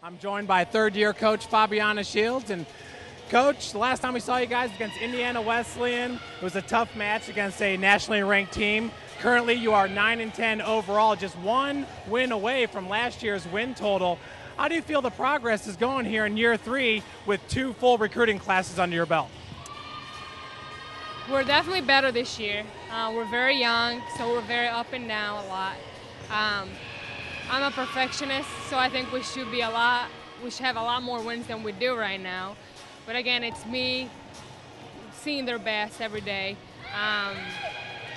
I'm joined by third-year coach Fabiana Shields. And Coach, the last time we saw you guys against Indiana Wesleyan, it was a tough match against a nationally ranked team. Currently, you are 9-10 overall, just one win away from last year's win total. How do you feel the progress is going here in year 3 with 2 full recruiting classes under your belt? We're definitely better this year. We're very young, so we're very up and down a lot. I'm a perfectionist, so I think we should have a lot more wins than we do right now. But again, it's me seeing their best every day.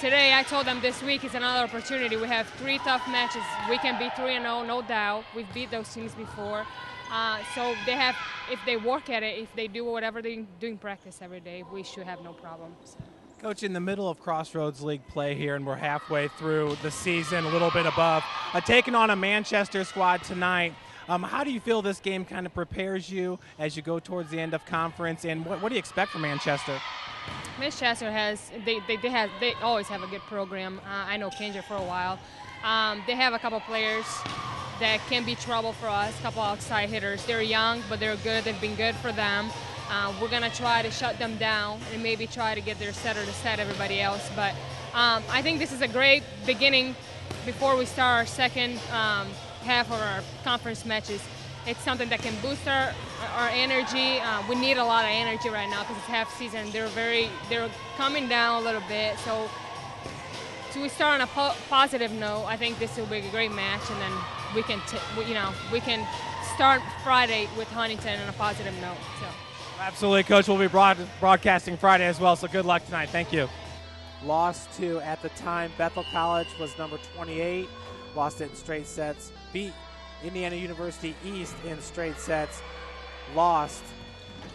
Today, I told them this week is another opportunity. We have 3 tough matches. We can be 3-0, no doubt. We've beat those teams before. So if they work at it, if they do whatever they do in practice every day, we should have no problem. So. Coach, in the middle of Crossroads League play here, and we're halfway through the season, a little bit above, taking on a Manchester squad tonight. How do you feel this game kind of prepares you as you go towards the end of conference, and what do you expect from Manchester? Manchester they always have a good program. I know Kendra for a while. They have a couple players that can be trouble for us, a couple outside hitters. They're young, but they're good. They've been good for them. We're going to try to shut them down and maybe try to get their setter to set everybody else. But I think this is a great beginning before we start our second half of our conference matches. It's something that can boost our energy. We need a lot of energy right now because it's half season. They're coming down a little bit. So we start on a positive note. I think this will be a great match, and then we can start Friday with Huntington on a positive note. So. Absolutely, Coach. We'll be broadcasting Friday as well, so good luck tonight. Thank you. Lost to, at the time, Bethel College was number 28. Lost it in straight sets. Beat Indiana University East in straight sets. Lost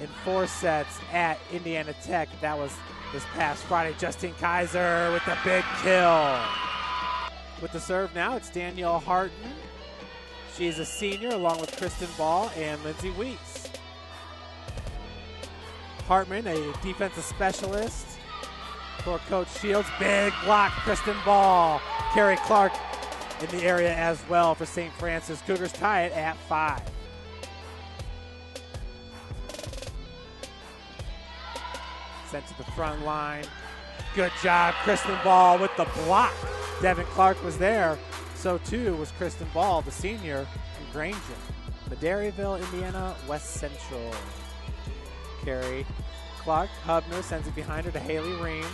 in 4 sets at Indiana Tech. That was this past Friday. Justine Kaiser with the big kill. With the serve now, it's Danielle Harton. She's a senior along with Kristin Ball and Lindsee Weis. Hartman, a defensive specialist for Coach Shields. Big block, Kristin Ball. Carrie Clark in the area as well for St. Francis. Cougars tie it at 5. Sent to the front line. Good job, Kristin Ball with the block. Devin Clark was there. So too was Kristin Ball, the senior from Granger. Madairyville, Indiana, West Central. Carrie Clark, Hubner sends it behind her to Haley Ream.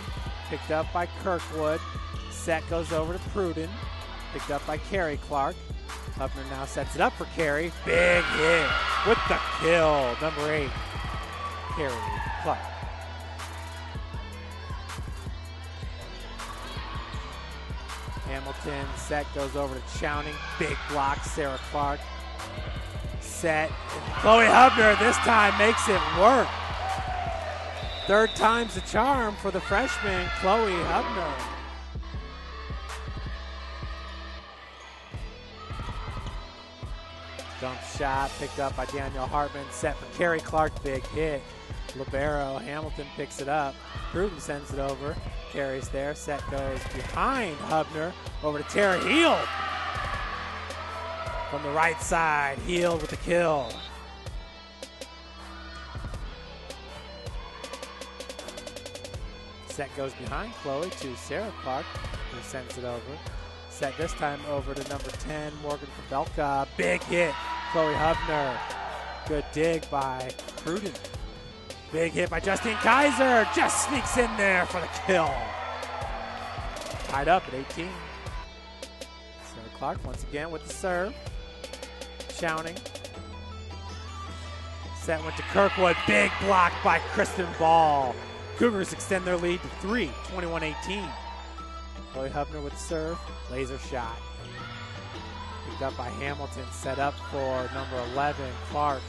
Picked up by Kirkwood. Set goes over to Pruden. Picked up by Carrie Clark. Hubner now sets it up for Carrie. Big hit with the kill. Number 8, Carrie Clark. Hamilton, set goes over to Chowning. Big block, Sara Clark. Set. Chloe Hubner this time makes it work. 3rd time's the charm for the freshman, Chloe Hubner. Jump shot picked up by Danielle Hartman. Set for Carrie Clark, big hit. Libero, Hamilton picks it up. Pruden sends it over. Carrie's there. Set goes behind Hubner. Over to Tara Heald. From the right side, Heald with the kill. Set goes behind Chloe to Sara Clark, who sends it over. Set this time over to number 10, Morgan Pavelka. Big hit, Chloe Hubner. Good dig by Pruden. Big hit by Justine Kaiser. Just sneaks in there for the kill. Tied up at 18. Sara Clark once again with the serve. Chowning. Set went to Kirkwood. Big block by Kristin Ball. Cougars extend their lead to 3, 21-18. Chloe Hubner with the serve. Laser shot. Picked up by Hamilton. Set up for number 11, Clark.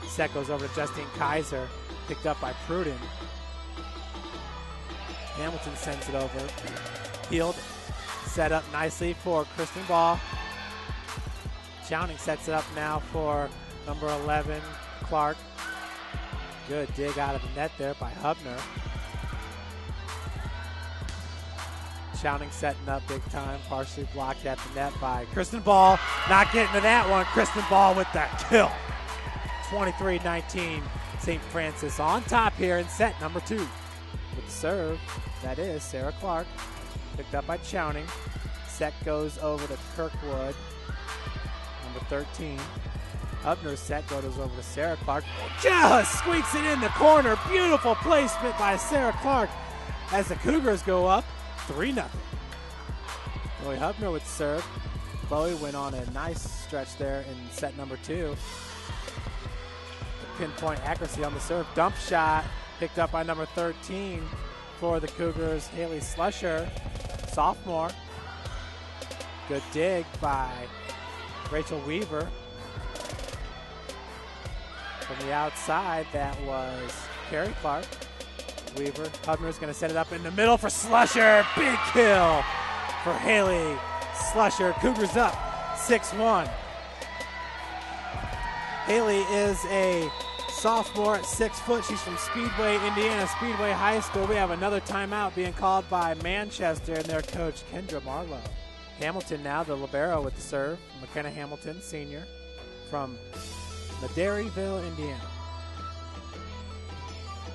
Set goes over to Justine Kaiser. Picked up by Pruden. Hamilton sends it over. Heald set up nicely for Kristin Ball. Chowning sets it up now for number 11, Clark. Good dig out of the net there by Hubner. Chowning setting up big time, partially blocked at the net by Kristin Ball. Not getting to that one. Kristin Ball with that kill. 23-19, St. Francis on top here in set number 2. With the serve, that is Sara Clark, picked up by Chowning. Set goes over to Kirkwood, number 13. Hubner's set goes over to Sara Clark. Just squeaks it in the corner. Beautiful placement by Sara Clark as the Cougars go up 3-0. Chloe Hubner with the serve. Chloe went on a nice stretch there in set number 2. Pinpoint accuracy on the serve. Dump shot picked up by number 13 for the Cougars, Haley Slusher, sophomore. Good dig by Rachel Weaver. From the outside, that was Carrie Clark. Weaver, Hubner's going to set it up in the middle for Slusher. Big kill for Haley Slusher. Cougars up 6-1. Haley is a sophomore at 6 foot. She's from Speedway, Indiana, Speedway High School. We have another timeout being called by Manchester and their coach, Kendra Marlowe. Hamilton now, the libero with the serve. McKenna Hamilton, senior, from Madairyville, Indiana.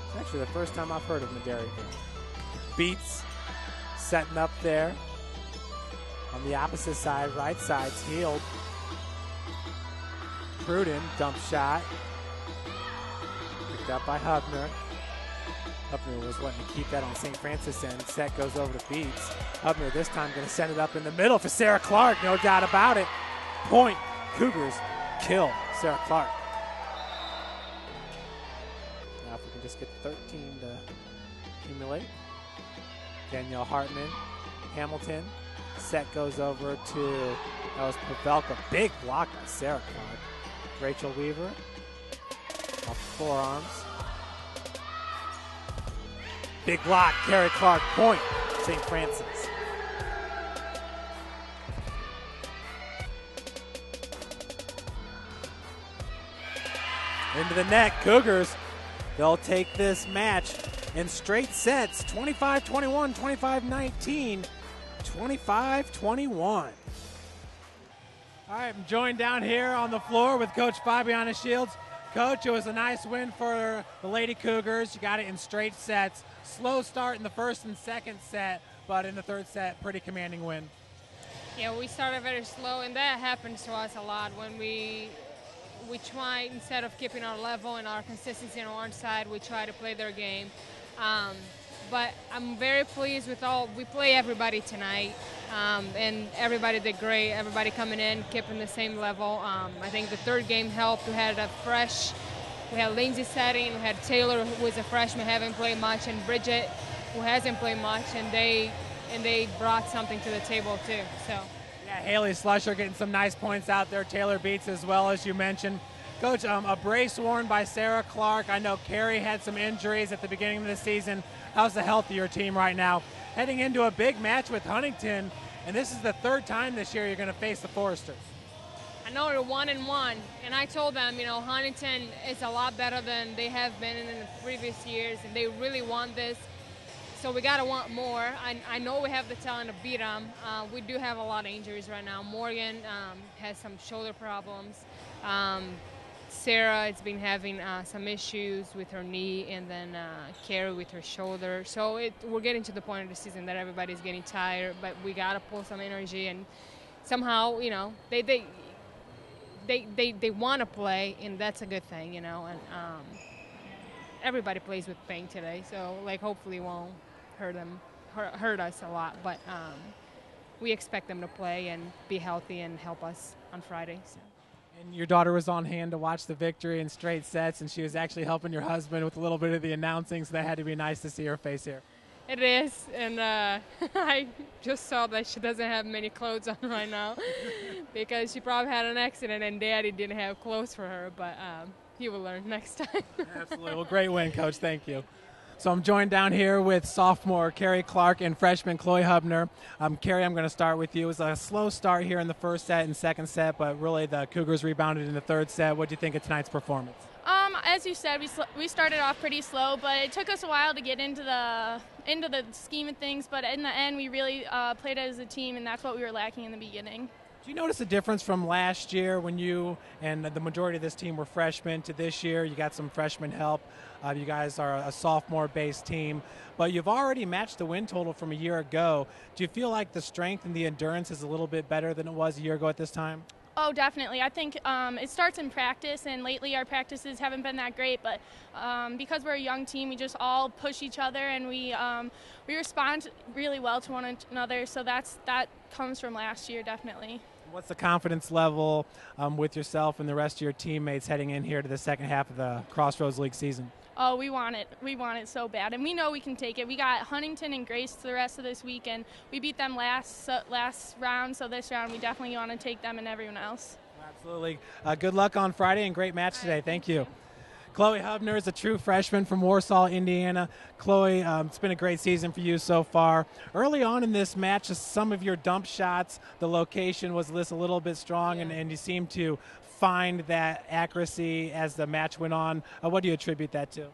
It's actually the first time I've heard of Madairyville. Beats setting up there. On the opposite side, right side's healed. Pruden, dump shot. Picked up by Hubner. Hubner was wanting to keep that on St. Francis end. Set goes over to Beats. Hubner this time going to send it up in the middle for Sara Clark. No doubt about it. Point. Cougars kill Sara Clark. Now if we can just get 13 to accumulate. Danielle Hartman. Hamilton. Set goes over to, that was Pavelka. Big block by Sara Clark. Rachel Weaver. Off the forearms. Big block, Carrie Clark, point, St. Francis. Into the net, Cougars. They'll take this match in straight sets, 25-21, 25-19, 25-21. All right, I'm joined down here on the floor with Coach Fabiana Shields. Coach, it was a nice win for the Lady Cougars. You got it in straight sets. Slow start in the first and second set, but in the third set, pretty commanding win. Yeah, we started very slow, and that happens to us a lot when we try, instead of keeping our level and our consistency on our side, we try to play their game. But I'm very pleased with we play everybody tonight, and everybody did great. Everybody coming in, keeping the same level. I think the third game helped. We had we had Lindsee setting, we had Taylor, who was a freshman, haven't played much, and Bridget, who hasn't played much, and they brought something to the table too. So. Yeah, Haley Slusher getting some nice points out there. Taylor Beats as well, as you mentioned. Coach, a brace worn by Sara Clark. I know Carrie had some injuries at the beginning of the season. How's the health of your team right now? Heading into a big match with Huntington, and this is the third time this year you're going to face the Foresters. I know they're 1-1, and I told them, Huntington is a lot better than they have been in the previous years, and they really want this. So we got to want more. I know we have the talent to beat them. We do have a lot of injuries right now. Morgan has some shoulder problems. Sarah has been having some issues with her knee, and then Carrie with her shoulder. So we're getting to the point of the season that everybody's getting tired, but we got to pull some energy, and somehow, they want to play, and that's a good thing, and everybody plays with pain today, so hopefully it won't hurt us a lot, but we expect them to play and be healthy and help us on Friday. So. And your daughter was on hand to watch the victory in straight sets, and she was actually helping your husband with a little bit of the announcing, so that had to be nice to see her face here. It is, and I just saw that she doesn't have many clothes on right now because she probably had an accident and Daddy didn't have clothes for her, but he will learn next time. Absolutely. Well, great win, Coach. Thank you. So I'm joined down here with sophomore Carrie Clark and freshman Chloe Hubner. Carrie, I'm going to start with you. It was a slow start here in the first set and second set, but really the Cougars rebounded in the third set. What do you think of tonight's performance? As you said, we started off pretty slow, but it took us a while to get into into the scheme of things, but in the end, we really played as a team, and that's what we were lacking in the beginning. Do you notice a difference from last year when you and the majority of this team were freshmen to this year? You got some freshman help. You guys are a sophomore-based team, but you've already matched the win total from a year ago. Do you feel like the strength and the endurance is a little bit better than it was a year ago at this time? Oh, definitely. I think it starts in practice, and lately our practices haven't been that great, but because we're a young team, we just all push each other, and we respond really well to one another, so that comes from last year, definitely. What's the confidence level with yourself and the rest of your teammates heading in here to the second half of the Crossroads League season? Oh, we want it. We want it so bad, and we know we can take it. We got Huntington and Grace the rest of this week, and we beat them last round, so this round we definitely want to take them and everyone else. Absolutely. Good luck on Friday and great match today. Thank you. Chloe Hubner is a true freshman from Warsaw, Indiana. Chloe, it's been a great season for you so far. Early on in this match, some of your dump shots, the location was a little bit strong, and you seemed to find that accuracy as the match went on. What do you attribute that to?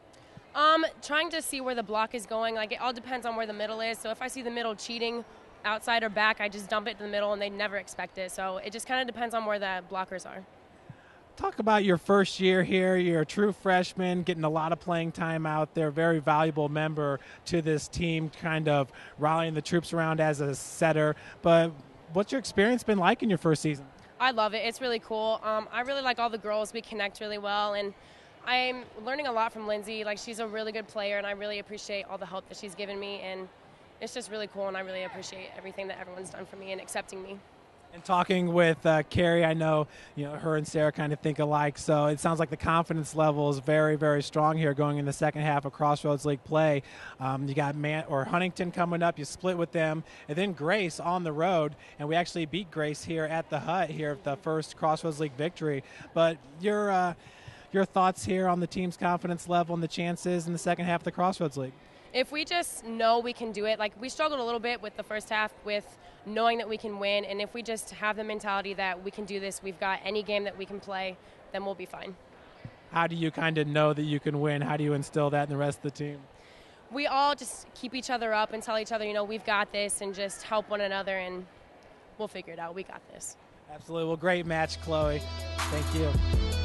Trying to see where the block is going. Like, it all depends on where the middle is. So if I see the middle cheating outside or back, I just dump it to the middle, and they never expect it. So it just kind of depends on where the blockers are. Talk about your first year here. You're a true freshman, getting a lot of playing time out there, very valuable member to this team, kind of rallying the troops around as a setter. But what's your experience been like in your first season? I love it. It's really cool. I really like all the girls. We connect really well, and I'm learning a lot from Lindsee. Like, she's a really good player, and I really appreciate all the help that she's given me, and it's just really cool, and I really appreciate everything that everyone's done for me and accepting me. And talking with Carrie, I know her and Sara kind of think alike, so it sounds like the confidence level is very, very strong here going in the second half of Crossroads League play. You got Huntington coming up, you split with them, and then Grace on the road, and we actually beat Grace here at the Hut here at the first Crossroads League victory. But your thoughts here on the team's confidence level and the chances in the second half of the Crossroads League? If we just know we can do it, like, we struggled a little bit with the first half with knowing that we can win, and if we just have the mentality that we can do this, we've got any game that we can play, then we'll be fine. How do you kind of know that you can win? How do you instill that in the rest of the team? We all just keep each other up and tell each other, we've got this, and just help one another, and we'll figure it out. We got this. Absolutely. Well, great match, Chloe. Thank you.